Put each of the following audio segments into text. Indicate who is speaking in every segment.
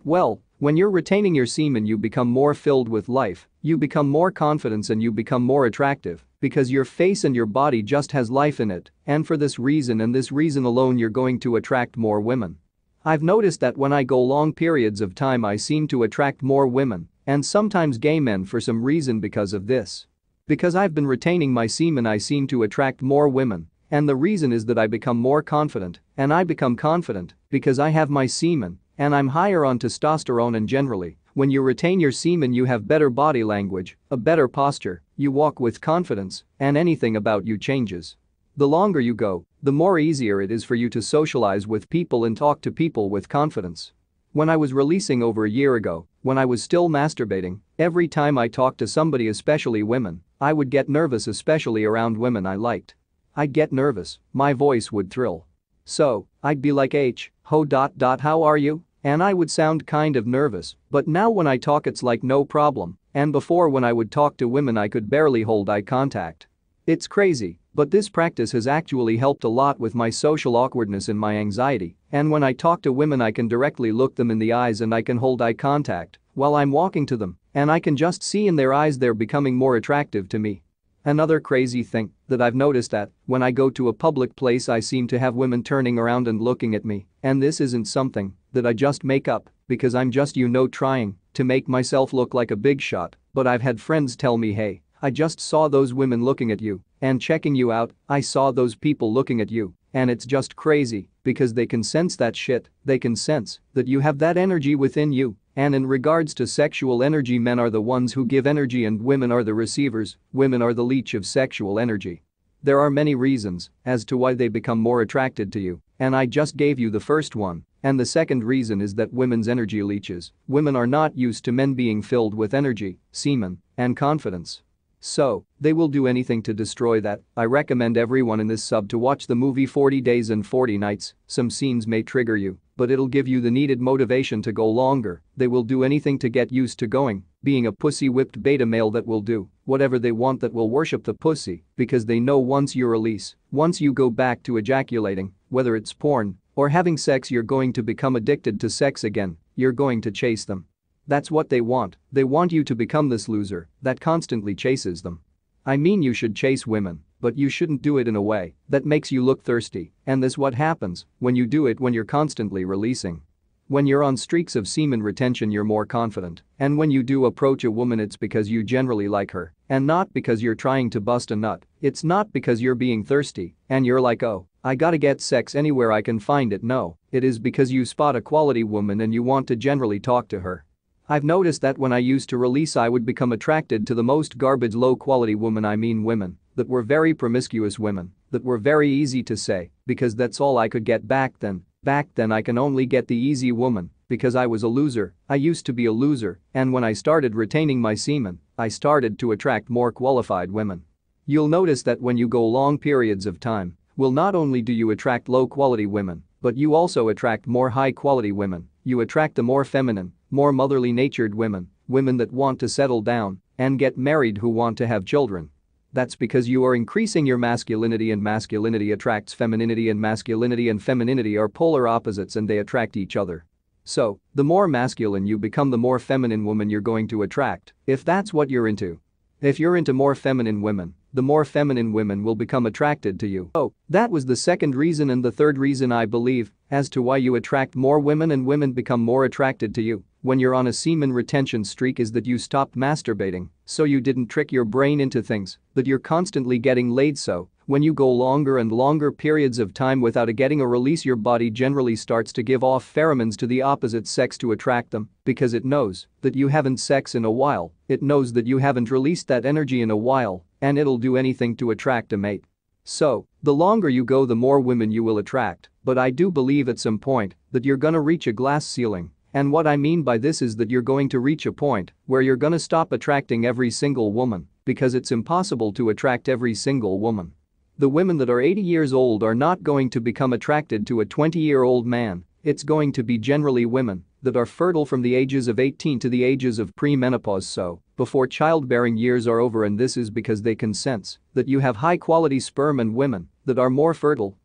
Speaker 1: Well, when you're retaining your semen you become more filled with life, you become more confident and you become more attractive because your face and your body just has life in it, and for this reason and this reason alone you're going to attract more women. I've noticed that when I go long periods of time I seem to attract more women, and sometimes gay men for some reason because of this. Because I've been retaining my semen I seem to attract more women, and the reason is that I become more confident, and I become confident because I have my semen, and I'm higher on testosterone and generally, when you retain your semen you have better body language, a better posture, you walk with confidence, and anything about you changes. The longer you go, the more easier it is for you to socialize with people and talk to people with confidence. When I was releasing over a year ago, when I was still masturbating, every time I talked to somebody, especially women, I would get nervous, especially around women I liked. I'd get nervous, my voice would thrill. So, I'd be like how are you? And I would sound kind of nervous, but now when I talk it's like no problem, and before when I would talk to women I could barely hold eye contact. It's crazy, but this practice has actually helped a lot with my social awkwardness and my anxiety, and when I talk to women I can directly look them in the eyes and I can hold eye contact while I'm walking to them, and I can just see in their eyes they're becoming more attractive to me. Another crazy thing that I've noticed that when I go to a public place I seem to have women turning around and looking at me, and this isn't something that I just make up because I'm just trying to make myself look like a big shot, but I've had friends tell me, hey, I just saw those women looking at you and checking you out, I saw those people looking at you, and it's just crazy because they can sense that shit, they can sense that you have that energy within you. And in regards to sexual energy, men are the ones who give energy and women are the receivers, women are the leech of sexual energy. There are many reasons as to why they become more attracted to you, and I just gave you the first one, and the second reason is that women's energy leeches, women are not used to men being filled with energy, semen, and confidence. So, they will do anything to destroy that. I recommend everyone in this sub to watch the movie 40 Days and 40 Nights, some scenes may trigger you, but it'll give you the needed motivation to go longer. They will do anything to get used to going, being a pussy-whipped beta male that will do whatever they want, that will worship the pussy because they know once you release, once you go back to ejaculating, whether it's porn or having sex you're going to become addicted to sex again, you're going to chase them. That's what they want you to become this loser that constantly chases them. I mean you should chase women, but you shouldn't do it in a way that makes you look thirsty, and this what happens when you do it when you're constantly releasing. When you're on streaks of semen retention you're more confident, and when you do approach a woman it's because you generally like her, and not because you're trying to bust a nut, it's not because you're being thirsty, and you're like oh, I gotta get sex anywhere I can find it. No, it is because you spot a quality woman and you want to generally talk to her. I've noticed that when I used to release I would become attracted to the most garbage low-quality women, I mean women that were very promiscuous women, that were very easy to say, because that's all I could get back then. Back then I can only get the easy woman, because I was a loser, I used to be a loser, and when I started retaining my semen, I started to attract more qualified women. You'll notice that when you go long periods of time, well not only do you attract low-quality women, but you also attract more high-quality women, you attract the more feminine, more motherly natured women, women that want to settle down and get married, who want to have children. That's because you are increasing your masculinity, and masculinity attracts femininity, and masculinity and femininity are polar opposites and they attract each other. So, the more masculine you become the more feminine woman you're going to attract, if that's what you're into. If you're into more feminine women, the more feminine women will become attracted to you. Oh, that was the second reason, and the third reason I believe as to why you attract more women and women become more attracted to you when you're on a semen retention streak is that you stopped masturbating, so you didn't trick your brain into things that you're constantly getting laid. So when you go longer and longer periods of time without getting a release your body generally starts to give off pheromones to the opposite sex to attract them because it knows that you haven't sex in a while, it knows that you haven't released that energy in a while, and it'll do anything to attract a mate. So, the longer you go the more women you will attract, but I do believe at some point that you're gonna reach a glass ceiling. And what I mean by this is that you're going to reach a point where you're gonna stop attracting every single woman because it's impossible to attract every single woman. The women that are 80 years old are not going to become attracted to a 20-year-old man, it's going to be generally women that are fertile from the ages of 18 to the ages of premenopause, so before childbearing years are over, and this is because they can sense that you have high-quality sperm, and women that are more fertile,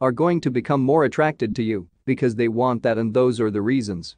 Speaker 1: are going to become more attracted to you because they want that, and those are the reasons.